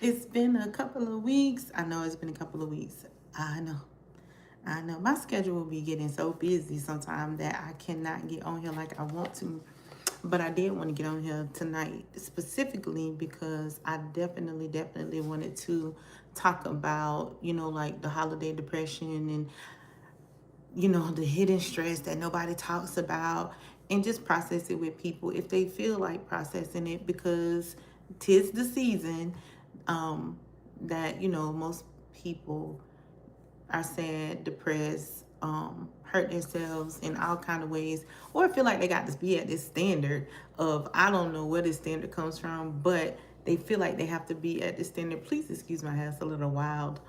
It's been a couple of weeks. I know it's been a couple of weeks. I know. I know. My schedule will be getting so busy sometimes that I cannot get on here like I want to. But I did want to get on here tonight specifically because I definitely wanted to talk about, like the holiday depression and, the hidden stress that nobody talks about, and just process it with people if they feel like processing it, because 'tis the season um, that, most people are sad, depressed, hurt themselves in all kind of ways, or feel like they got to be at this standard of, I don't know where this standard comes from, but they feel like they have to be at this standard. Please excuse my hair, it's a little wild.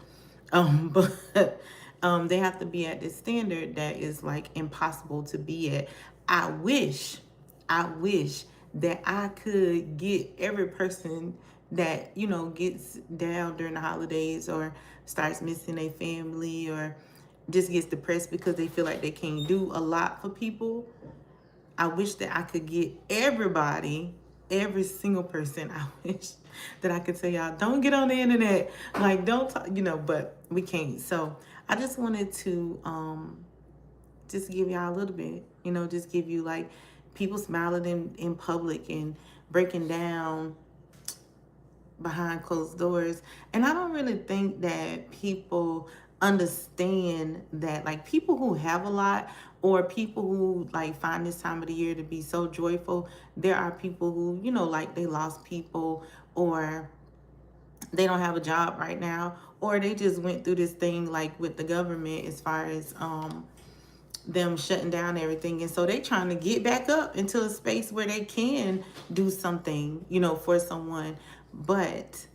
But they have to be at this standard that is like impossible to be at. I wish, I wish that I could get every person that, gets down during the holidays or starts missing their family or just gets depressed because they feel like they can't do a lot for people. I wish that I could get everybody, every single person. I wish that I could tell y'all, don't get on the internet. Like, don't talk, but we can't. So I just wanted to just give y'all a little bit, just give you like people smiling in public and breaking down behind closed doors. And I don't really think that people understand that, like, people who have a lot or people who like find this time of the year to be so joyful, there are people who, like they lost people, or they don't have a job right now, or they just went through this thing like with the government as far as them shutting down everything, and so they trying to get back up into a space where they can do something, for someone. But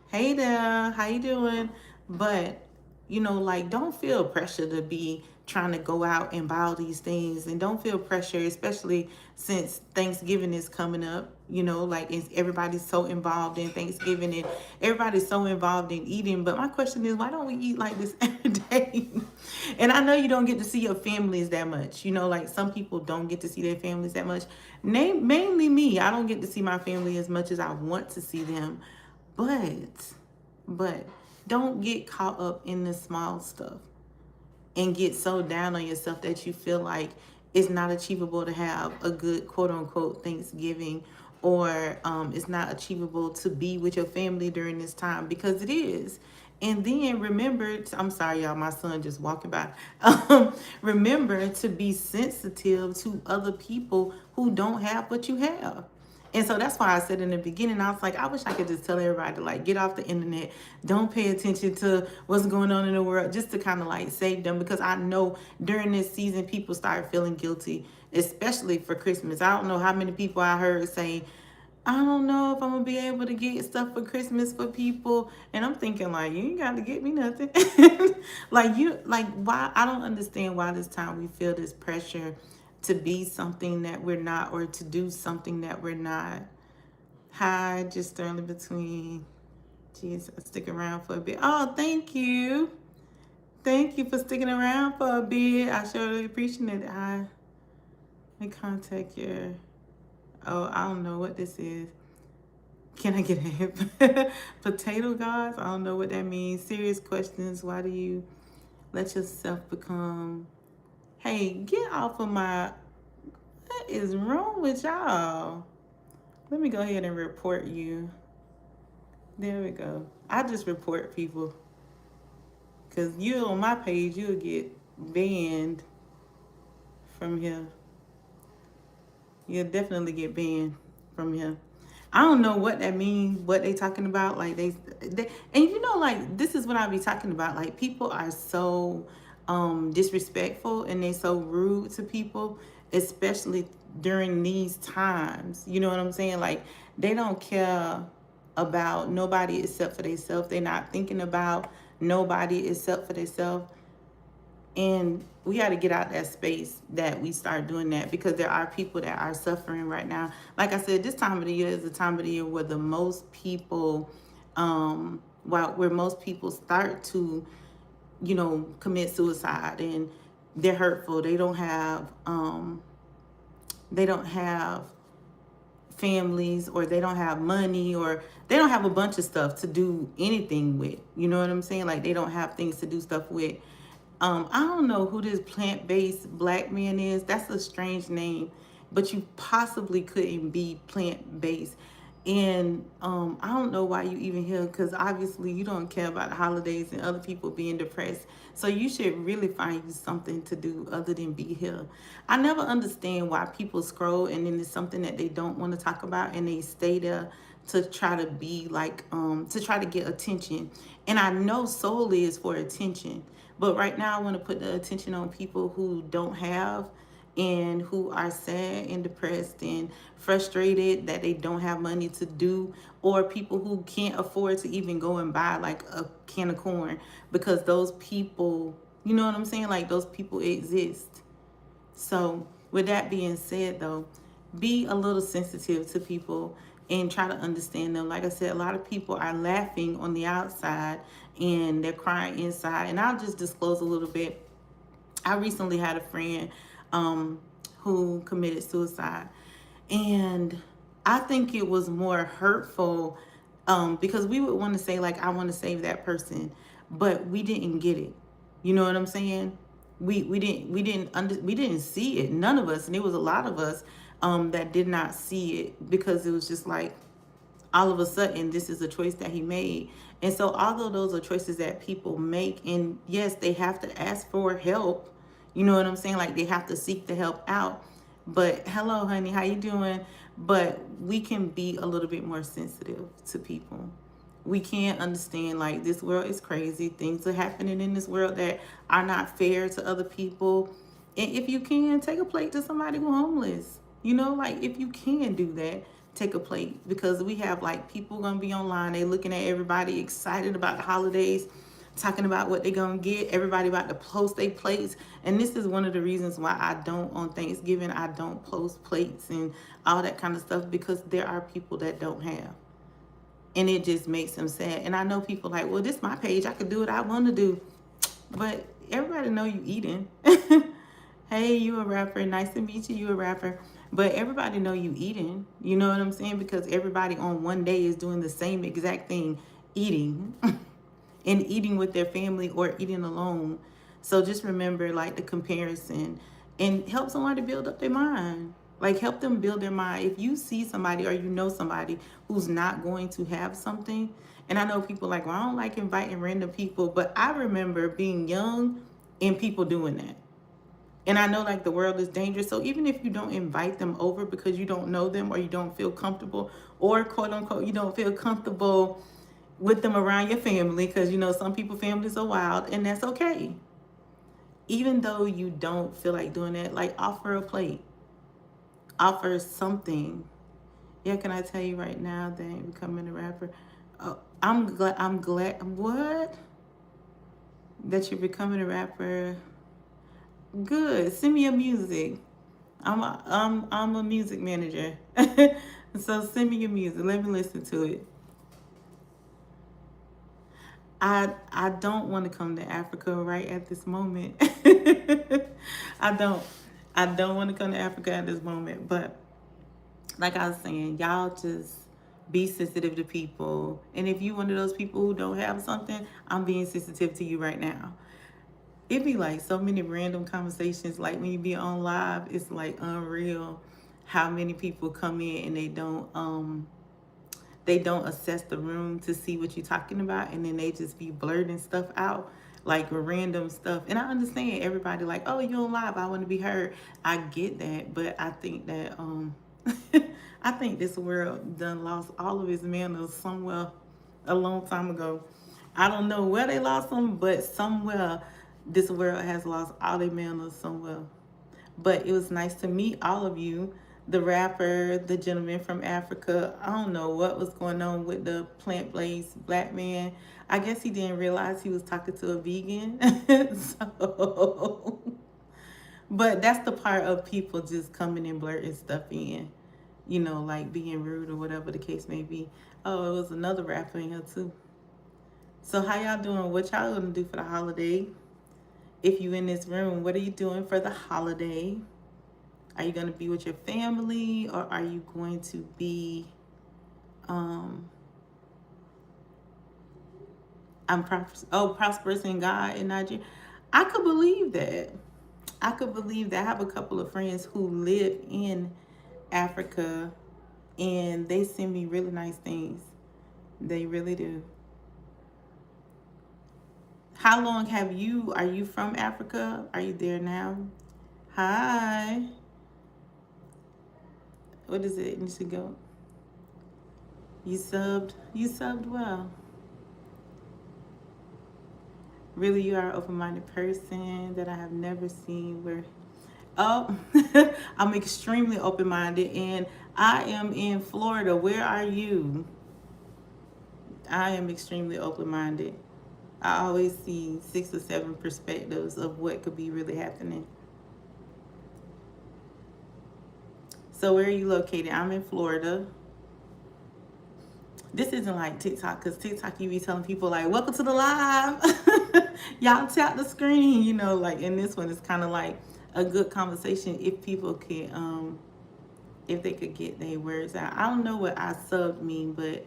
hey there, how you doing? But like, don't feel pressure to be trying to go out and buy all these things, and don't feel pressure, especially since Thanksgiving is coming up. Like, everybody's so involved in Thanksgiving and everybody's so involved in eating. But my question is, why don't we eat like this every day? And I know you don't get to see your families that much. Like, some people don't get to see their families that much. Mainly me. I don't get to see my family as much as I want to see them. But don't get caught up in the small stuff and get so down on yourself that you feel like it's not achievable to have a good quote unquote Thanksgiving, or it's not achievable to be with your family during this time, because it is. And then remember, I'm sorry, y'all, my son just walking by. Remember to be sensitive to other people who don't have what you have. And so that's why I said in the beginning, I was like, I wish I could just tell everybody to like get off the internet, don't pay attention to what's going on in the world, just to kind of like save them. Because I know during this season, people start feeling guilty, especially for Christmas. I don't know how many people I heard say, I don't know if I'm gonna be able to get stuff for Christmas for people. And I'm thinking, like, you ain't got to get me nothing. Like, why? I don't understand why this time we feel this pressure to be something that we're not, or to do something that we're not. Hi, just throwing between. Jeez, I stick around for a bit. Oh, thank you. Thank you for sticking around for a bit. I surely appreciate it. Let me contact your. Oh, I don't know what this is. Can I get a hip? Potato gods? I don't know what that means. Serious questions. Why do you let yourself become? Hey, get off of my. What is wrong with y'all? Let me go ahead and report you. There we go. I just report people. Because you on my page, you'll get banned from here. You'll definitely get banned from here. I don't know what that means, what they talking about. Like, they and like, this is what I be talking about. Like, people are so disrespectful, and they so rude to people, especially during these times. You know what I'm saying? Like, they don't care about nobody except for themselves. They're not thinking about nobody except for themselves. And we got to get out that space that we start doing that, because there are people that are suffering right now. Like I said, this time of the year is the time of the year where the most people, where most people start to, commit suicide, and they're hurtful. They don't have families, or they don't have money, or they don't have a bunch of stuff to do anything with. You know what I'm saying? Like, they don't have things to do stuff with. I don't know who this plant-based black man is. That's a strange name, but you possibly couldn't be plant-based. And I don't know why you even here, because obviously you don't care about the holidays and other people being depressed. So you should really find you something to do other than be here. I never understand why people scroll and then it's something that they don't want to talk about and they stay there to try to be like, to try to get attention. And I know solely is for attention. But right now I want to put the attention on people who don't have, and who are sad and depressed and frustrated that they don't have money to do, or people who can't afford to even go and buy like a can of corn, because those people, you know what I'm saying? Like, those people exist. So with that being said though, be a little sensitive to people and try to understand them. Like I said, a lot of people are laughing on the outside and they're crying inside. And I'll just disclose a little bit. I recently had a friend who committed suicide, and I think it was more hurtful because we would want to say like, I want to save that person, but we didn't get it. You know what I'm saying? We didn't see it. None of us, and it was a lot of us that did not see it, because it was just like, all of a sudden this is a choice that he made. And so although those are choices that people make, and yes, they have to ask for help, you know what I'm saying? Like, they have to seek the help out. But hello, honey, how you doing? But we can be a little bit more sensitive to people. We can't understand, like, this world is crazy. Things are happening in this world that are not fair to other people. And if you can, take a plate to somebody who's homeless. You know, like, if you can do that, take a plate. Because we have like people gonna be online, they looking at everybody excited about the holidays, talking about what they're gonna get, everybody about to post their plates. And this is one of the reasons why I don't, on Thanksgiving, I don't post plates and all that kind of stuff, because there are people that don't have, and it just makes them sad. And I know people like, well, this is my page, I could do what I want to do, but everybody know you eating. Hey, you a rapper, nice to meet you, you a rapper. But everybody know you eating, you know what I'm saying? Because everybody on one day is doing the same exact thing, eating. And eating with their family or eating alone. So just remember, like, the comparison, and help someone to build up their mind. Like, help them build their mind. If you see somebody or you know somebody who's not going to have something, and I know people like, well, I don't like inviting random people, but I remember being young and people doing that. And I know, like, the world is dangerous. So even if you don't invite them over because you don't know them or you don't feel comfortable, or quote unquote, you don't feel comfortable with them around your family, because, you know, some people families are wild, and that's okay. Even though you don't feel like doing that, like, offer a plate, offer something. Yeah, can I tell you right now that I ain't becoming a rapper? Oh, I'm glad what? That you're becoming a rapper. Good. Send me your music. I'm a music manager. So send me your music. Let me listen to it. I don't want to come to Africa right at this moment. I don't want to come to Africa at this moment. But like I was saying, y'all just be sensitive to people. And if you one of those people who don't have something, I'm being sensitive to you right now. It'd be like so many random conversations. Like when you be on live, it's like unreal how many people come in and they don't assess the room to see what you're talking about, and then they just be blurting stuff out, like random stuff. And I understand everybody like, oh, you're on live, I want to be heard. I get that, but I think that I think this world done lost all of its manners somewhere a long time ago. I don't know where they lost them, but somewhere this world has lost all their manners somewhere. But it was nice to meet all of you. The rapper, the gentleman from Africa. I don't know what was going on with the plant-based black man. I guess he didn't realize he was talking to a vegan. So, but that's the part of people just coming and blurting stuff in, you know, like being rude or whatever the case may be. Oh, it was another rapper in here too. So how y'all doing? What y'all gonna do for the holiday? If you in this room, what are you doing for the holiday? Are you going to be with your family, or are you going to be, um, prosperous in God in Nigeria? I could believe that. I could believe that. I have a couple of friends who live in Africa, and they send me really nice things. They really do. How long are you from Africa? Are you there now? Hi. What is it? You should go. You subbed well. Really, you are an open-minded person that I have never seen where. Oh, I'm extremely open-minded, and I am in Florida. Where are you? I am extremely open-minded. I always see 6 or 7 perspectives of what could be really happening. So where are you located? I'm in Florida. This isn't like TikTok, because TikTok you be telling people like, welcome to the live. Y'all tap the screen, like, and this one is kind of like a good conversation if people could, if they could get their words out. I don't know what I sub mean, but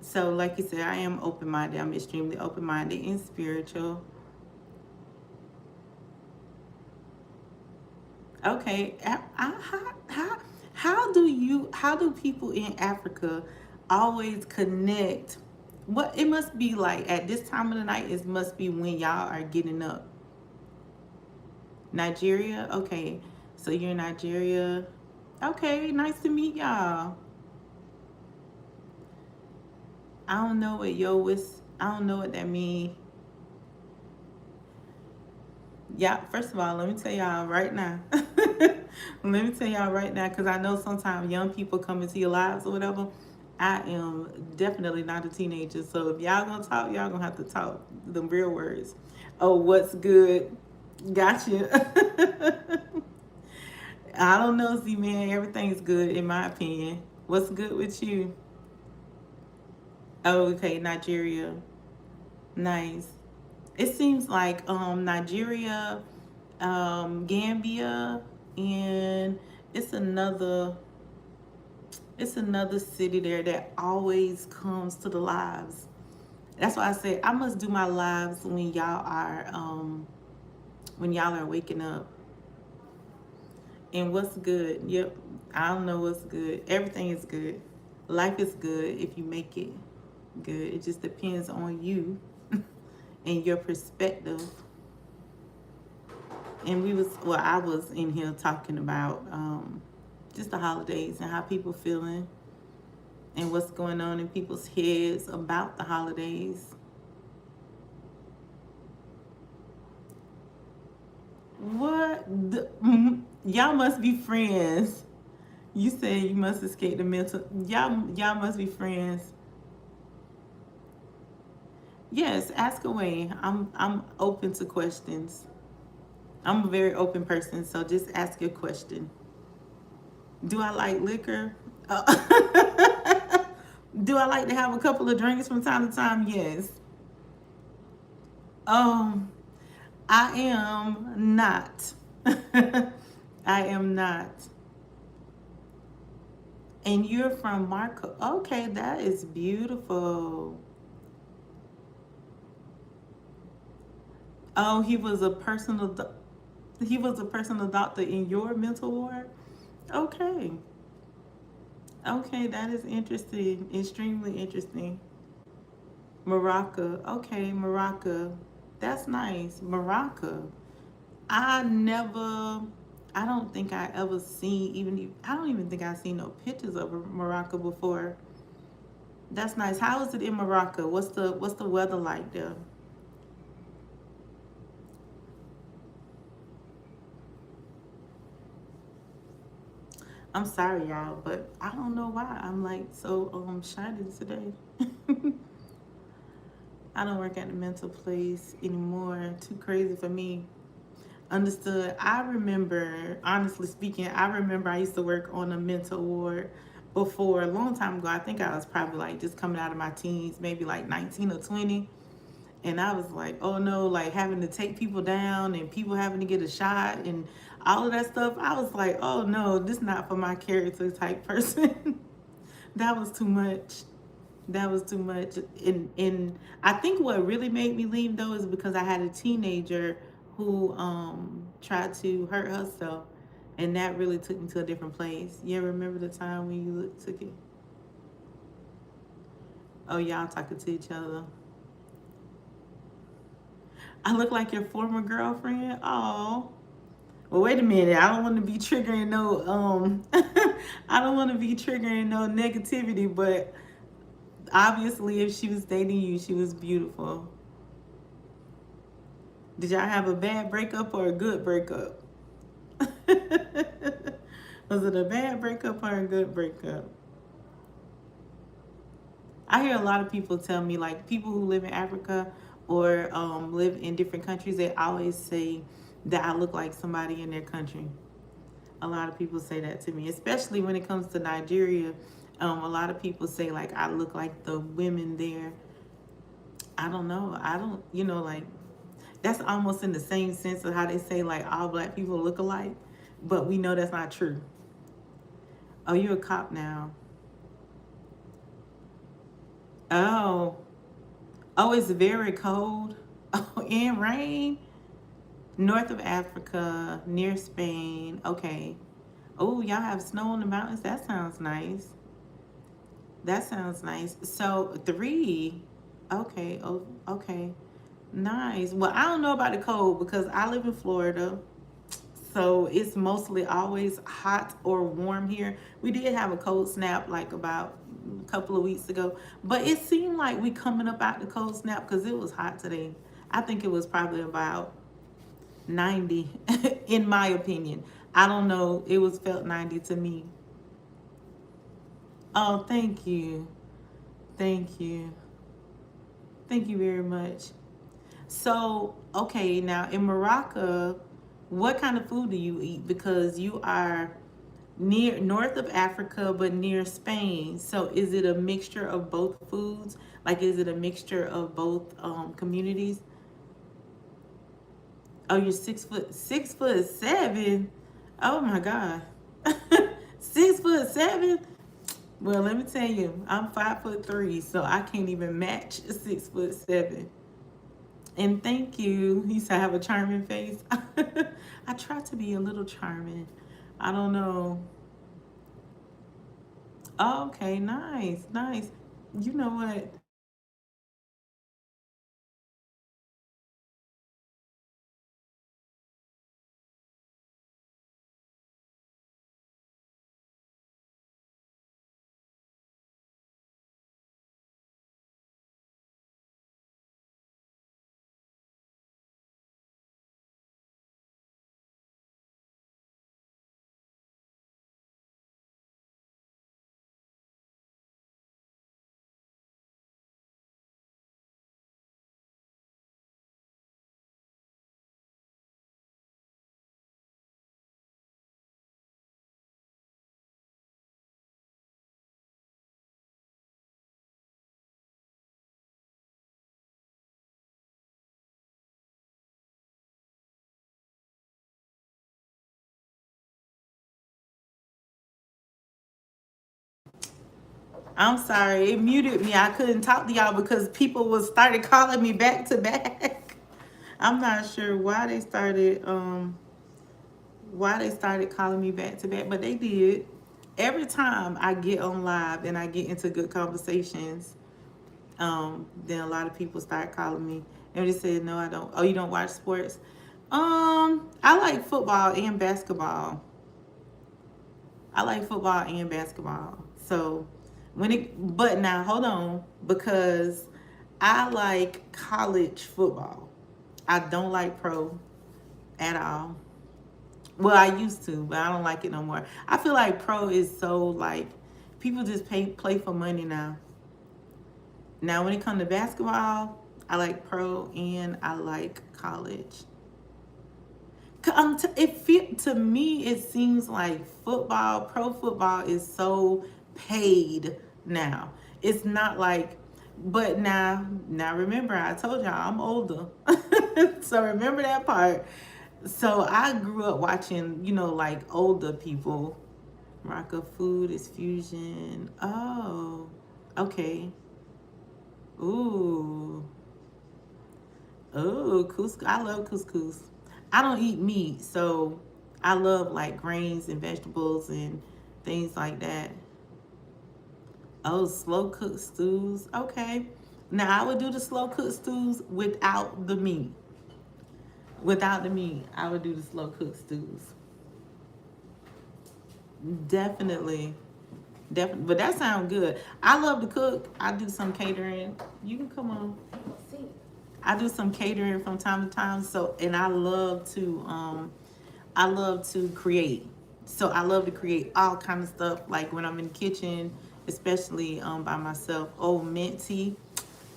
so like you said, I am open-minded. I'm extremely open-minded and spiritual. Okay, how do people in Africa always connect? What it must be like at this time of the night, it must be when y'all are getting up. Nigeria? Okay, so you're in Nigeria. Okay, nice to meet y'all. I don't know what I don't know what that means. Yeah, first of all, let me tell y'all right now. Let me tell y'all right now, because I know sometimes young people come into your lives or whatever. I am definitely not a teenager. So if y'all gonna talk, y'all gonna have to talk the real words. Oh, what's good? Gotcha. I don't know, Z man. Everything's good in my opinion. What's good with you? Oh, okay, Nigeria. Nice. It seems like Nigeria, Gambia, and it's another it's another city there that always comes to the lives. That's why I say I must do my lives when y'all are waking up. And what's good? Yep. I don't know what's good. Everything is good. Life is good if you make it good. It just depends on you and your perspective. And I was in here talking about just the holidays and how people feeling and what's going on in people's heads about the holidays. Y'all must be friends. You said you must escape the mental. Y'all must be friends. Yes, ask away. I'm open to questions. I'm a very open person, so just ask your question. Do I like liquor? Do I like to have a couple of drinks from time to time? Yes. Um, I am not. I am not. And you're from Marco. Okay, that is beautiful. Oh, he was a personal doctor in your mental ward? Okay. Okay, that is interesting. Extremely interesting. Morocco. Okay, Morocco. That's nice. Morocco. I never I don't think I ever seen I don't even think I've seen no pictures of Morocco before. That's nice. How is it in Morocco? What's the weather like there? I'm sorry, y'all, but I don't know why I'm like so shiny today. I don't work at the mental place anymore. Too crazy for me. Understood. I remember, honestly speaking, I remember I used to work on a mental ward before a long time ago. I think I was probably like just coming out of my teens, maybe like 19 or 20. And I was like, oh no, like having to take people down and people having to get a shot and all of that stuff. I was like, oh no, this is not for my character type person. That was too much. That was too much. And I think what really made me leave though is because I had a teenager who tried to hurt herself, and that really took me to a different place. You remember the time when you took it? Oh, y'all talking to each other. I look like your former girlfriend. Oh. Well, wait a minute. I don't want to be triggering no I don't want to be triggering no negativity, but obviously if she was dating you, she was beautiful. Did y'all have a bad breakup or a good breakup? Was it a bad breakup or a good breakup? I hear a lot of people tell me, like people who live in Africa or live in different countries, they always say that I look like somebody in their country. A lot of people say that to me, especially when it comes to Nigeria. A lot of people say like I look like the women there. I don't know. I don't, like that's almost in the same sense of how they say like all black people look alike, but we know that's not true. Oh, you're a cop now. Oh, oh, it's very cold. Oh, and rain. North of Africa, near Spain. Okay. Oh, y'all have snow on the mountains. That sounds nice. That sounds nice. So 3. Okay. Oh, okay. Nice. Well, I don't know about the cold because I live in Florida. So it's mostly always hot or warm here. We did have a cold snap like about a couple of weeks ago, but it seemed like we coming up out the cold snap because it was hot today. I think it was probably about 90 in my opinion. I don't know. It was felt 90 to me. Oh, thank you. Thank you. Thank you very much. So, okay, now in Morocco, what kind of food do you eat? Because you are near north of Africa, but near Spain. So, is it a mixture of both foods? Like, is it a mixture of both communities? Oh, you're 6'7". Oh my God, 6'7". Well, let me tell you, I'm 5'3", so I can't even match 6'7". And thank you. He said I have a charming face. I try to be a little charming. I don't know. Oh, okay, nice, nice. You know what? I'm sorry, it muted me. I couldn't talk to y'all because people was started calling me back to back. I'm not sure why they started calling me back to back, but they did. Every time I get on live and I get into good conversations, then a lot of people start calling me and they said, "No, I don't." Oh, you don't watch sports? I like football and basketball. I like football and basketball. So but now hold on, because I like college football. I don't like pro at all. Well, I used to, but I don't like it no more. I feel like pro is so like people just play for money now. Now, when it comes to basketball, I like pro and I like college. To me, it seems like pro football is so paid now. It's not like, but now remember, I told y'all I'm older, so remember that part. So I grew up watching, like older people. Morocco food is fusion. Oh, okay. Ooh. Oh, couscous. I love couscous. I don't eat meat, so I love like grains and vegetables and things like that. Oh, slow cooked stews. Okay. Now I would do the slow cooked stews without the meat. Without the meat, I would do the slow cooked stews. Definitely. Definitely. But that sounds good. I love to cook. I do some catering. You can come on. I do some catering from time to time. So, and I love to create. So I love to create all kind of stuff. Like when I'm in the kitchen, especially by myself. Oh, mint tea.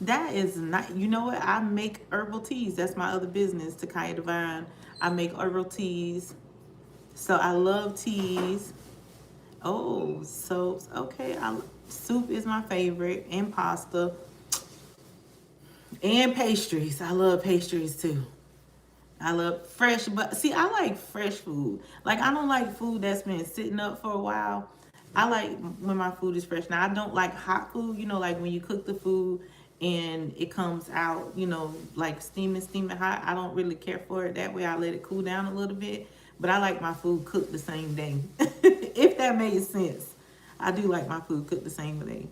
That is not. You know what? I make herbal teas. That's my other business, Takaya Divine. I make herbal teas. So I love teas. Oh, soaps. Okay, soup is my favorite, and pasta, and pastries. I love pastries too. I love fresh, but see, I like fresh food. Like I don't like food that's been sitting up for a while. I like when my food is fresh. Now I don't like hot food. Like when you cook the food and it comes out, like steaming hot. I don't really care for it that way. I let it cool down a little bit. But I like my food cooked the same day. If that made sense. I do like my food cooked the same day.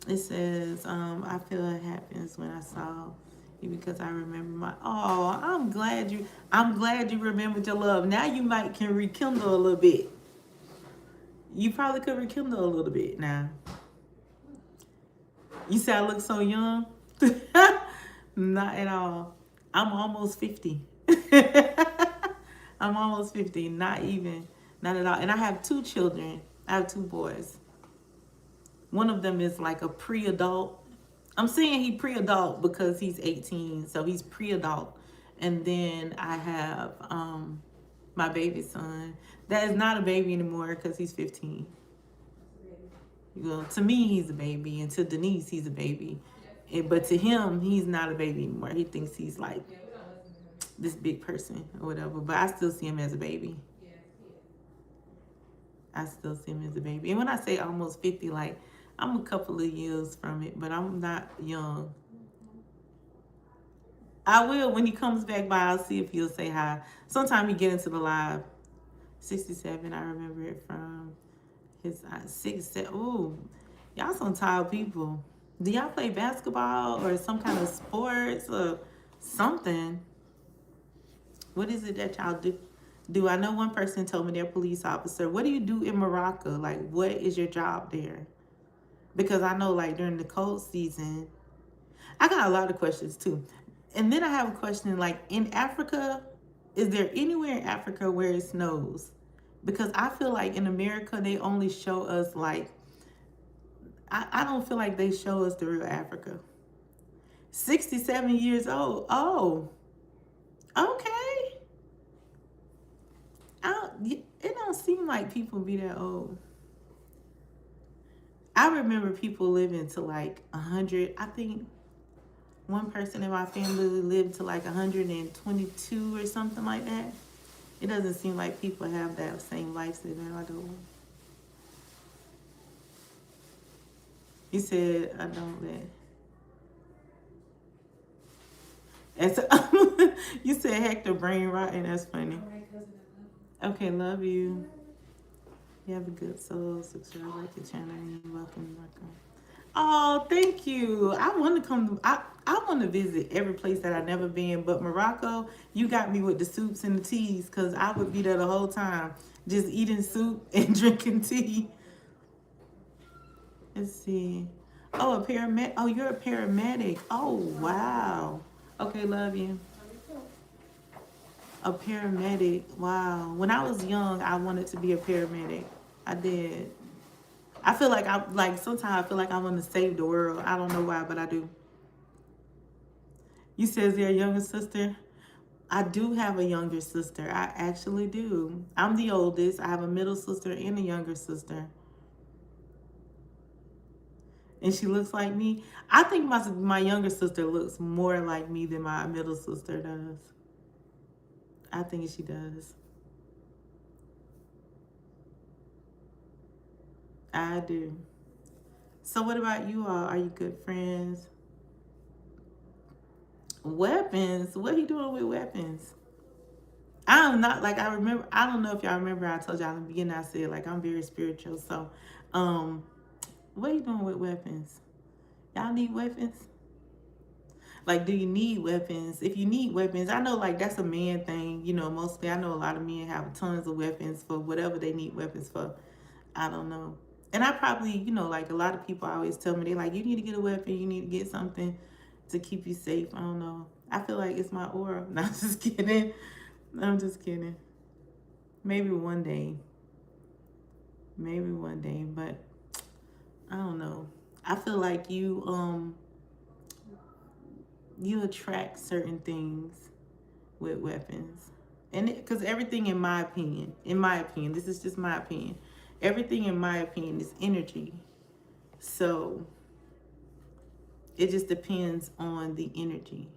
It says, I feel it happens when I saw you because I remember my. Oh, I'm glad you remembered your love. Now you might can rekindle a little bit. You probably could rekindle a little bit now. You say I look so young? Not at all. I'm almost 50. I'm almost 50. Not even. Not at all. And I have two children. I have two boys. One of them is like a pre-adult. I'm saying he pre-adult because he's 18, so he's pre-adult. And then I have my baby son. That is not a baby anymore because he's 15. Well, to me, he's a baby, and to Denise, he's a baby. But to him, he's not a baby anymore. He thinks he's like this big person or whatever. But I still see him as a baby. I still see him as a baby. And when I say almost 50, like I'm a couple of years from it, but I'm not young. I will when he comes back by. I'll see if he'll say hi. Sometime he get into the live. 67. I remember it from his 67. Ooh, y'all some tall people. Do y'all play basketball or some kind of sports or something? What is it that y'all do? I know one person told me they're a police officer. What do you do in Morocco? Like, what is your job there? Because I know, like, during the cold season, I got a lot of questions too. And then I have a question like, in Africa, is there anywhere in Africa where it snows? Because I feel like in America, they only show us like, I don't feel like they show us the real Africa. 67 years old. Oh, okay. It don't seem like people be that old. I remember people living to like 100. I think one person in my family lived to like 122 or something like that. It doesn't seem like people have that same lifespan. I don't. You said I don't let. And so, you said Hector brain rot, and that's funny. Okay, love you. You have a good soul. Subscribe, like the channel, and welcome. Oh, thank you. I want to come. I want to visit every place that I've never been, but Morocco, you got me with the soups and the teas, because I would be there the whole time, just eating soup and drinking tea. Let's see. Oh, a paramedic. Oh, you're a paramedic. Oh, wow. Okay, love you. A paramedic. Wow. When I was young, I wanted to be a paramedic. I did. I feel like sometimes I feel like I want to save the world. I don't know why, but I do. You says you're a younger sister? I do have a younger sister. I actually do. I'm the oldest. I have a middle sister and a younger sister. And she looks like me. I think my younger sister looks more like me than my middle sister does. I think she does. I do. So what about you all? Are you good friends? Weapons? What are you doing with weapons? I'm not like I remember. I don't know if y'all remember. I told y'all in the beginning. I said like I'm very spiritual. So, um, what are you doing with weapons? Y'all need weapons? Like, do you need weapons? If you need weapons, I know like that's a man thing. You know, mostly I know a lot of men have tons of weapons for whatever they need weapons for. I don't know. And I probably, you know, like a lot of people always tell me they like you need to get a weapon. You need to get something to keep you safe. I don't know. I feel like it's my aura. No, I'm just kidding. I'm just kidding. Maybe one day. Maybe one day, but I don't know. I feel like you attract certain things with weapons. And because everything in my opinion, this is just my opinion. Everything in my opinion is energy. So it just depends on the energy.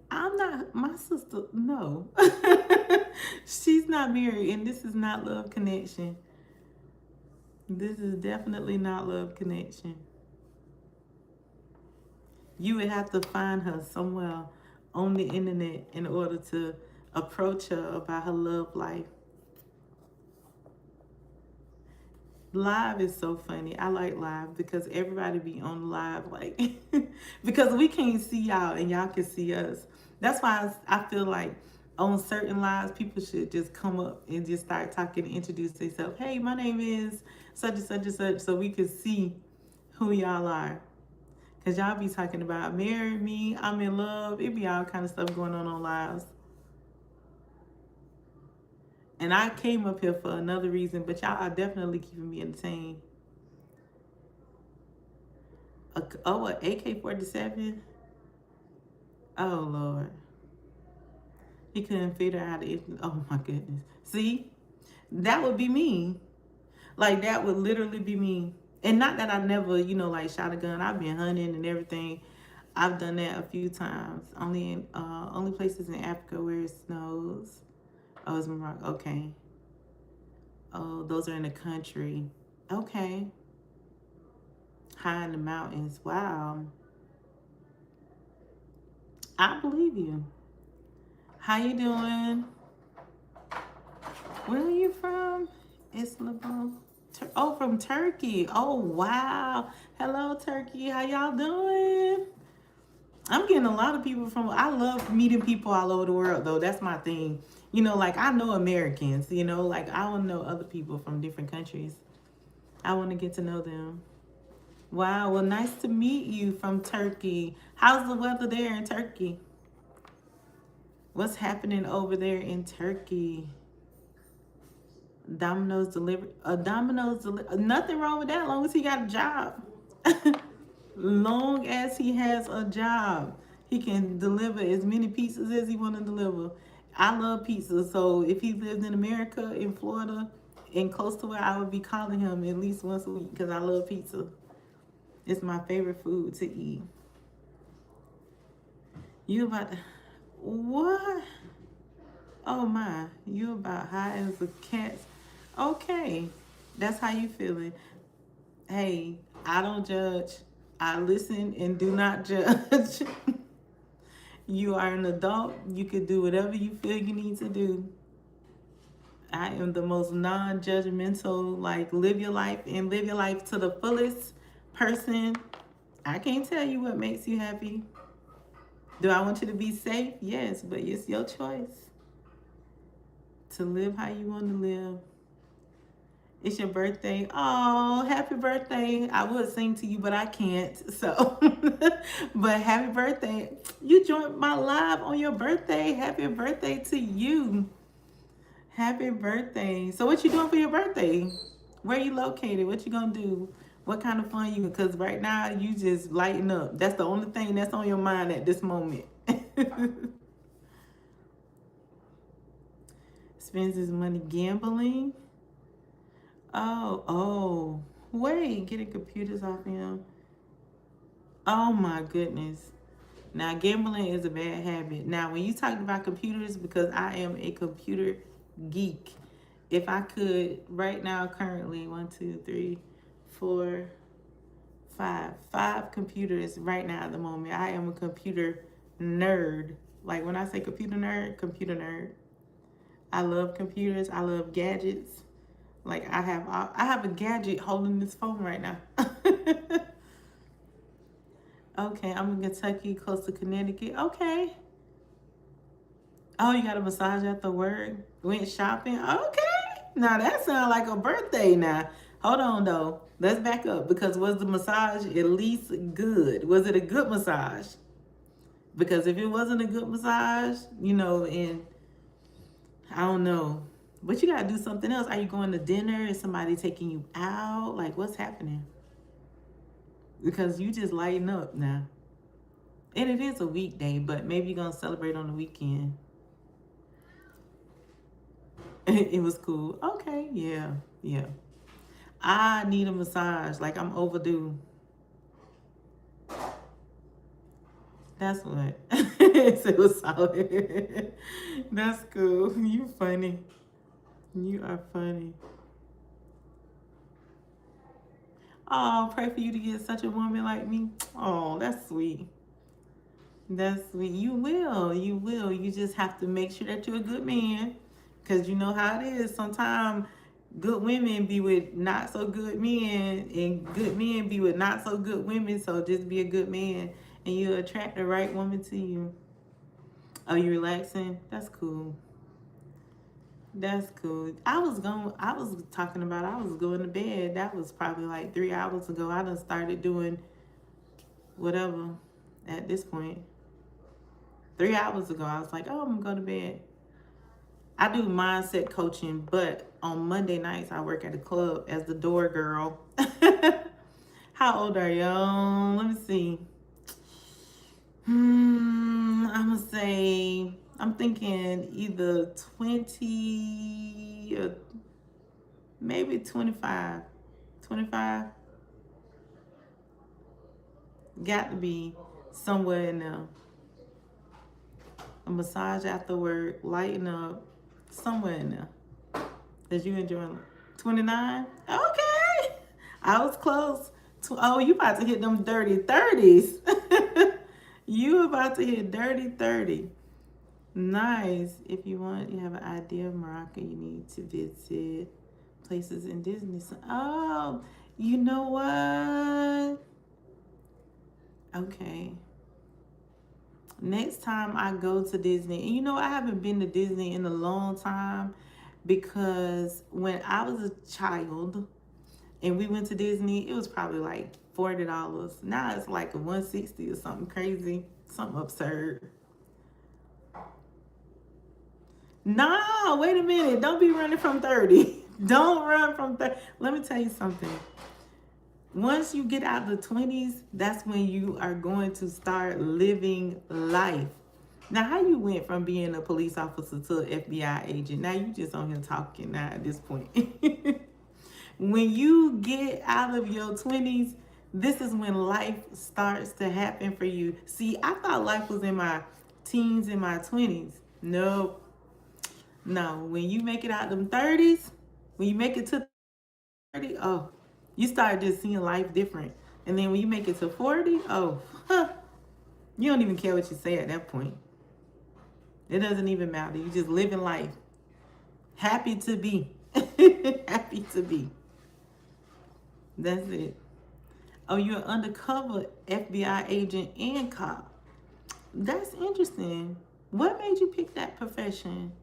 I'm not, my sister, no. She's not married, and this is not love connection. This is definitely not love connection. You would have to find her somewhere on the internet in order to approach her about her love life. Live is so funny. I like live because everybody be on live, like, because we can't see y'all and y'all can see us. That's why I feel like on certain lives, people should just come up and just start talking and introduce themselves. Hey, my name is such and such and such, so we can see who y'all are. Because y'all be talking about marry me, I'm in love. It be all kind of stuff going on lives. And I came up here for another reason, but y'all are definitely keeping me entertained. An AK-47? Oh, Lord. He couldn't figure out it. Oh, my goodness. See? That would be me. Like, that would literally be me. And not that I never, you know, like, shot a gun. I've been hunting and everything. I've done that a few times. Only places in Africa where it snows. Oh, it's Morocco. Okay. Oh, those are in the country. Okay. High in the mountains. Wow. I believe you. How you doing? Where are you from? Istanbul. Oh, from Turkey. Oh, wow. Hello, Turkey. How y'all doing? I'm getting a lot of people from, I love meeting people all over the world, though. That's my thing. You know, like, I know Americans, you know, like, I want to know other people from different countries. I want to get to know them. Wow. Well, nice to meet you from Turkey. How's the weather there in Turkey? What's happening over there in Turkey? Domino's delivery. Nothing wrong with that, as long as he got a job. Long as he has a job, he can deliver as many pizzas as he want to deliver. I love pizza, so if he lived in America, in Florida, and close to where I would be calling him at least once a week because I love pizza. It's my favorite food to eat. You about to, what? Oh my, you about high as a cat. Okay, that's how you feeling. Hey, I don't judge. I listen and do not judge. You are an adult. You can do whatever you feel you need to do. I am the most non-judgmental, like live your life and live your life to the fullest person. I can't tell you what makes you happy. Do I want you to be safe? Yes, but it's your choice to live how you want to live. It's your birthday. Oh, happy birthday. I would sing to you, but I can't. So, but happy birthday. You joined my live on your birthday. Happy birthday to you. Happy birthday. So what you doing for your birthday? Where you located? What you gonna do? What kind of fun you? Because right now you just lighting up. That's the only thing that's on your mind at this moment. Spends his money gambling. Oh. Wait, getting computers off him. Oh my goodness. Now, gambling is a bad habit. Now, when you talk about computers, because I am a computer geek, if I could right now, currently, 5 computers right now at the moment. I am a computer nerd. Like when I say computer nerd, computer nerd. I love computers. I love gadgets. Like I have a gadget holding this phone right now. Okay, I'm in Kentucky, close to Connecticut. Okay. Oh, you got a massage after work? Went shopping? Okay. Now that sounds like a birthday now. Hold on though. Let's back up because was the massage at least good? Was it a good massage? Because if it wasn't a good massage, and I don't know. But you gotta do something else. Are you going to dinner? Is somebody taking you out? Like what's happening? Because you just lighten up now. And it is a weekday, but maybe you're gonna celebrate on the weekend. It was cool. Okay, yeah, yeah. I need a massage. Like I'm overdue. That's what. It was solid. That's cool. You funny. You are funny. Oh, pray for you to get such a woman like me. Oh, that's sweet. That's sweet. You will. You will. You just have to make sure that you're a good man. Because you know how it is. Sometimes good women be with not so good men, and good men be with not so good women. So just be a good man, and you'll attract the right woman to you. Oh, you relaxing? That's cool. That's cool. I was talking about I was going to bed. That was probably like 3 hours ago. I done started doing whatever at this point. 3 hours ago, I was like, oh, I'm going to bed. I do mindset coaching, but on Monday nights, I work at a club as the door girl. How old are you? Let me see. I'm going to say, I'm thinking either 20 or maybe 25. 25. Got to be somewhere in there. A massage after work, lighten up, somewhere in there. That you enjoying? 29? Okay. I was close. Oh, you about to hit them dirty 30s. You about to hit dirty 30. Nice. If you want, you have an idea of Morocco, you need to visit places in Disney. So, oh, you know what? Okay. Next time I go to Disney, and I haven't been to Disney in a long time because when I was a child and we went to Disney, it was probably like $40. Now it's like a $160 or something crazy, something absurd. No, wait a minute. Don't be running from 30. Don't run from 30. Let me tell you something. Once you get out of the 20s, that's when you are going to start living life. Now, how you went from being a police officer to an FBI agent? Now you just on here talking now at this point. When you get out of your 20s, this is when life starts to happen for you. See, I thought life was in my teens and my 20s. No. When you make it out them 30s, when you make it to 30, oh, you start just seeing life different. And then when you make it to 40, you don't even care what you say at that point. It doesn't even matter. You just living life. Happy to be. Happy to be. That's it. Oh, you're an undercover FBI agent and cop. That's interesting. What made you pick that profession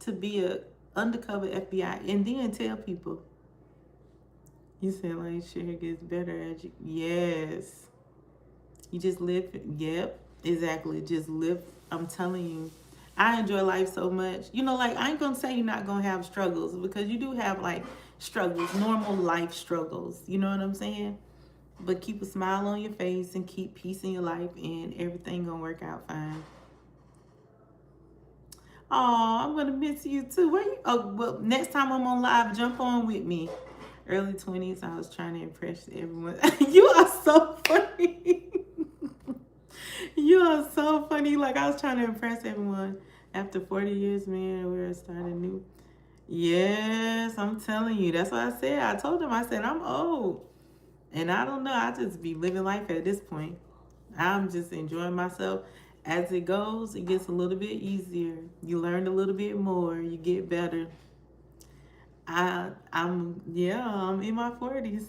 to be a undercover FBI and then tell people? You said like sure it gets better as you. Yes. You just live. Yep. Exactly. Just live. I'm telling you. I enjoy life so much. Like I ain't gonna say you're not gonna have struggles because you do have like struggles, normal life struggles. You know what I'm saying? But keep a smile on your face and keep peace in your life and everything gonna work out fine. Oh, I'm gonna miss you too. Where you? Oh, well, next time I'm on live, jump on with me. Early 20s, I was trying to impress everyone. You are so funny. You are so funny. Like, I was trying to impress everyone. After 40 years, man, we're starting new. Yes, I'm telling you. That's what I said. I told them, I said, I'm old. And I don't know. I just be living life at this point. I'm just enjoying myself. As it goes, it gets a little bit easier. You learn a little bit more. You get better. I'm in my 40s.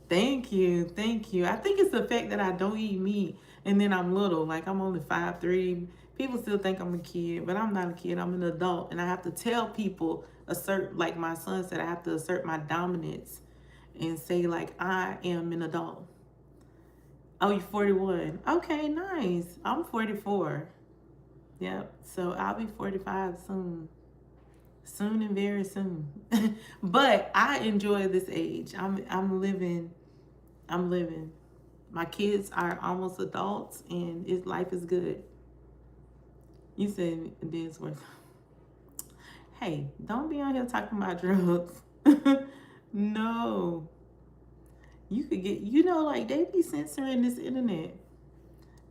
Thank you. Thank you. I think it's the fact that I don't eat meat and then I'm little. Like, I'm only 5'3". People still think I'm a kid, but I'm not a kid. I'm an adult. And I have to tell people, like my son said, I have to assert my dominance and say, like, I am an adult. Oh, you're 41. Okay, nice. I'm 44. Yep. So I'll be 45 soon. Soon and very soon. But I enjoy this age. I'm living. I'm living. My kids are almost adults and life is good. You said this was. Hey, don't be on here talking about drugs. No. You could get, like they be censoring this internet.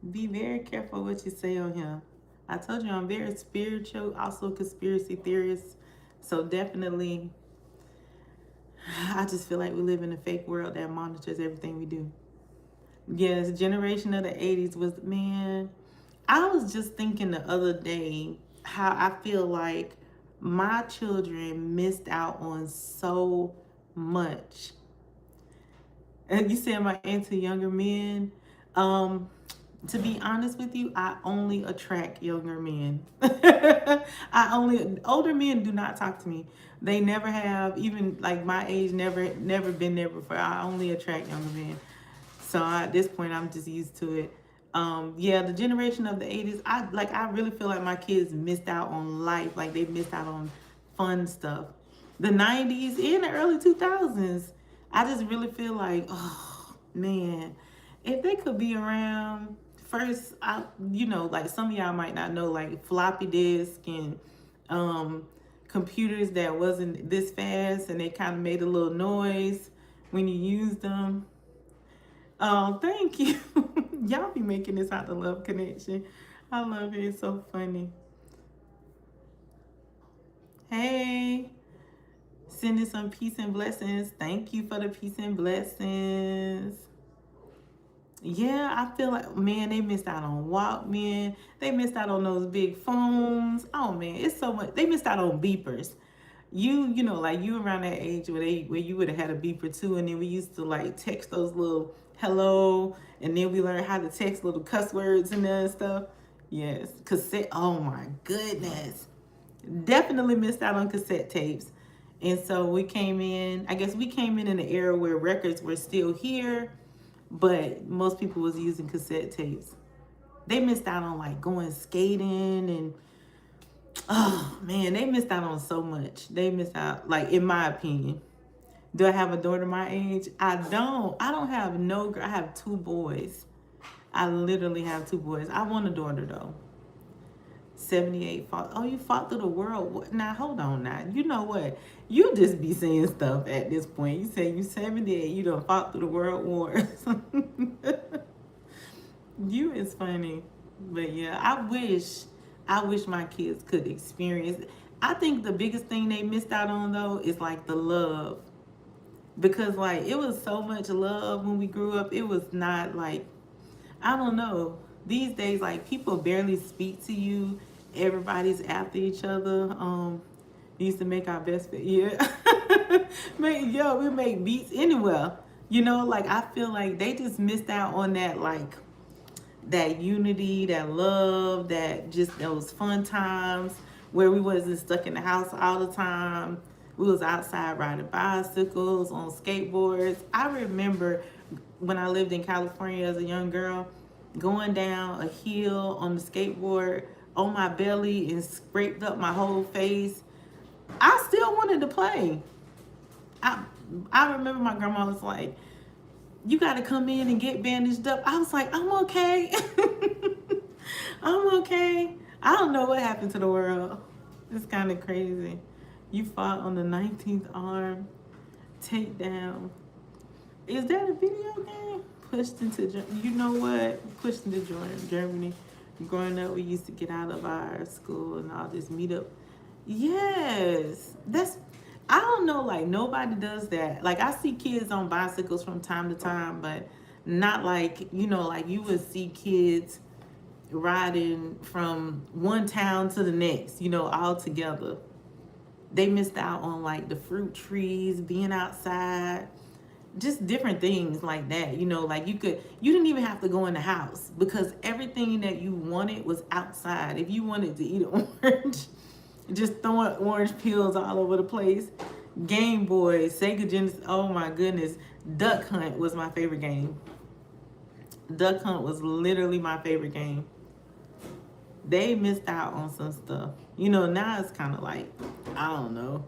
Be very careful what you say on here. I told you I'm very spiritual, also conspiracy theorist. So definitely, I just feel like we live in a fake world that monitors everything we do. Yes, generation of the 80s was, man, I was just thinking the other day how I feel like my children missed out on so much. And you said my into younger men. To be honest with you, I only attract younger men. Older men do not talk to me. They never have, even like my age, never been there before. I only attract younger men. So at this point, I'm just used to it. Yeah, the generation of the 80s, I really feel like my kids missed out on life. Like they missed out on fun stuff. The 90s and the early 2000s, I just really feel like, oh man, if they could be around first, like some of y'all might not know, like floppy disk and computers that wasn't this fast and they kind of made a little noise when you used them. Oh, thank you. Y'all be making this out the love connection. I love it. It's so funny. Hey, sending some peace and blessings. Thank you for the peace and blessings. Yeah, I feel like, man, they missed out on Walkman. They missed out on those big phones. Oh man, it's so much. They missed out on beepers. Like you around that age where you would have had a beeper too, and then we used to like text those little hello, and then we learned how to text little cuss words and that stuff. Yes, cassette. Oh my goodness, definitely missed out on cassette tapes. And so we came in. I guess we came in an era where records were still here, but most people was using cassette tapes. They missed out on like going skating and oh man, they missed out on so much. They missed out, like in my opinion. Do I have a daughter my age? I don't. I don't have no. I have 2 boys. I literally have 2 boys. I want a daughter though. 78 fought. Oh, you fought through the world. What? Now hold on. Now you know what? You just be saying stuff at this point. You say you 78. You done fought through the world wars. You is funny, but yeah, I wish my kids could experience it. I think the biggest thing they missed out on though is like the love. Because like it was so much love when we grew up. It was not like, I don't know. These days like people barely speak to you. Everybody's after each other. We used to make our best fit. Yeah. We make beats anywhere. Like I feel like they just missed out on that, like that unity, that love, that just those fun times where we wasn't stuck in the house all the time. We was outside riding bicycles, on skateboards. I remember when I lived in California as a young girl, going down a hill on the skateboard on my belly and scraped up my whole face. I still wanted to play. I remember my grandma was like, you got to come in and get bandaged up. I was like, I'm okay. I'm okay. I don't know what happened to the world. It's kind of crazy. You fought on the 19th arm takedown. Is that a video game? Pushed into you know what? Pushed into Germany. Growing up, we used to get out of our school and all this meetup. Yes, that's. I don't know. Like nobody does that. Like I see kids on bicycles from time to time, but not like like you would see kids riding from one town to the next. All together. They missed out on like the fruit trees, being outside, just different things like that. Like you didn't even have to go in the house because everything that you wanted was outside. If you wanted to eat an orange, just throwing orange peels all over the place. Game Boy, Sega Genesis, oh my goodness. Duck Hunt was my favorite game. Duck Hunt was literally my favorite game. They missed out on some stuff. Now it's kind of like, I don't know.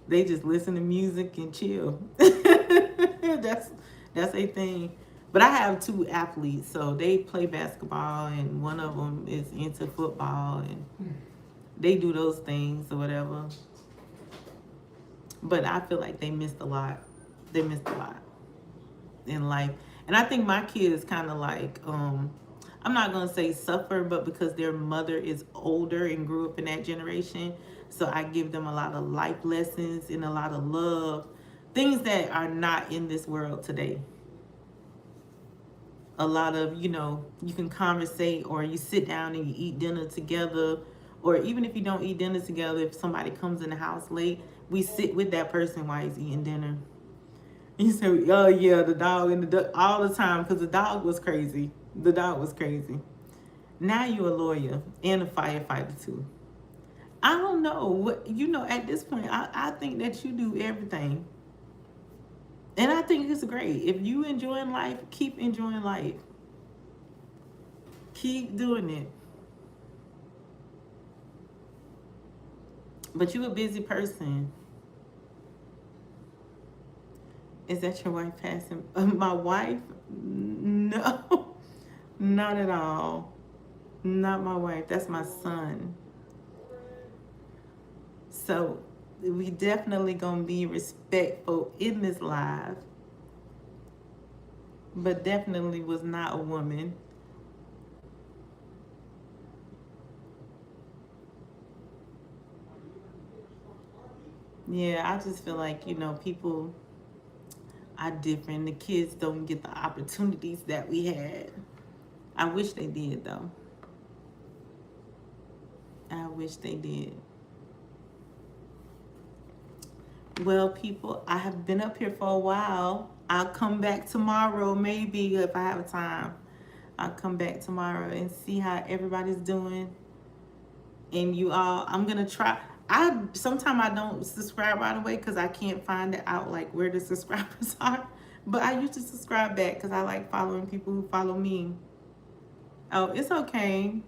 They just listen to music and chill. that's a thing. But I have two athletes, so they play basketball, and one of them is into football, and they do those things or whatever. But I feel like they missed a lot. They missed a lot in life. And I think my kids kind of like, I'm not going to say suffer, but because their mother is older and grew up in that generation, so I give them a lot of life lessons and a lot of love, things that are not in this world today. A lot of, you can conversate, or you sit down and you eat dinner together, or even if you don't eat dinner together, if somebody comes in the house late, we sit with that person while he's eating dinner. You say, oh yeah, the dog and the duck, all the time, because the dog was crazy. The dog was crazy. Now you're a lawyer and a firefighter too. I don't know what at this point. I think that you do everything, and I think it's great. If you enjoying life, keep enjoying life. Keep doing it. But you a busy person. Is that your wife passing? My wife? No, not at all. Not my wife. That's my son. So we definitely gonna be respectful in this live, but definitely was not a woman. Yeah, I just feel like people are different. The kids don't get the opportunities that we had. I wish they did though. I wish they did. Well, people, I have been up here for a while. I'll come back tomorrow, maybe, if I have time. I'll come back tomorrow and see how everybody's doing. And you all, I'm going to try. Sometimes I don't subscribe right away because I can't find it out, like, where the subscribers are. But I used to subscribe back because I like following people who follow me. Oh, it's okay.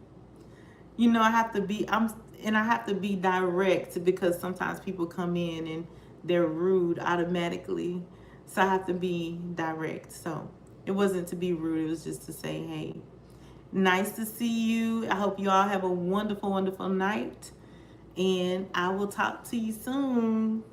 I have to be, I have to be direct because sometimes people come in and they're rude automatically. So I have to be direct. So it wasn't to be rude. It was just to say, hey, nice to see you. I hope you all have a wonderful, wonderful night. And I will talk to you soon.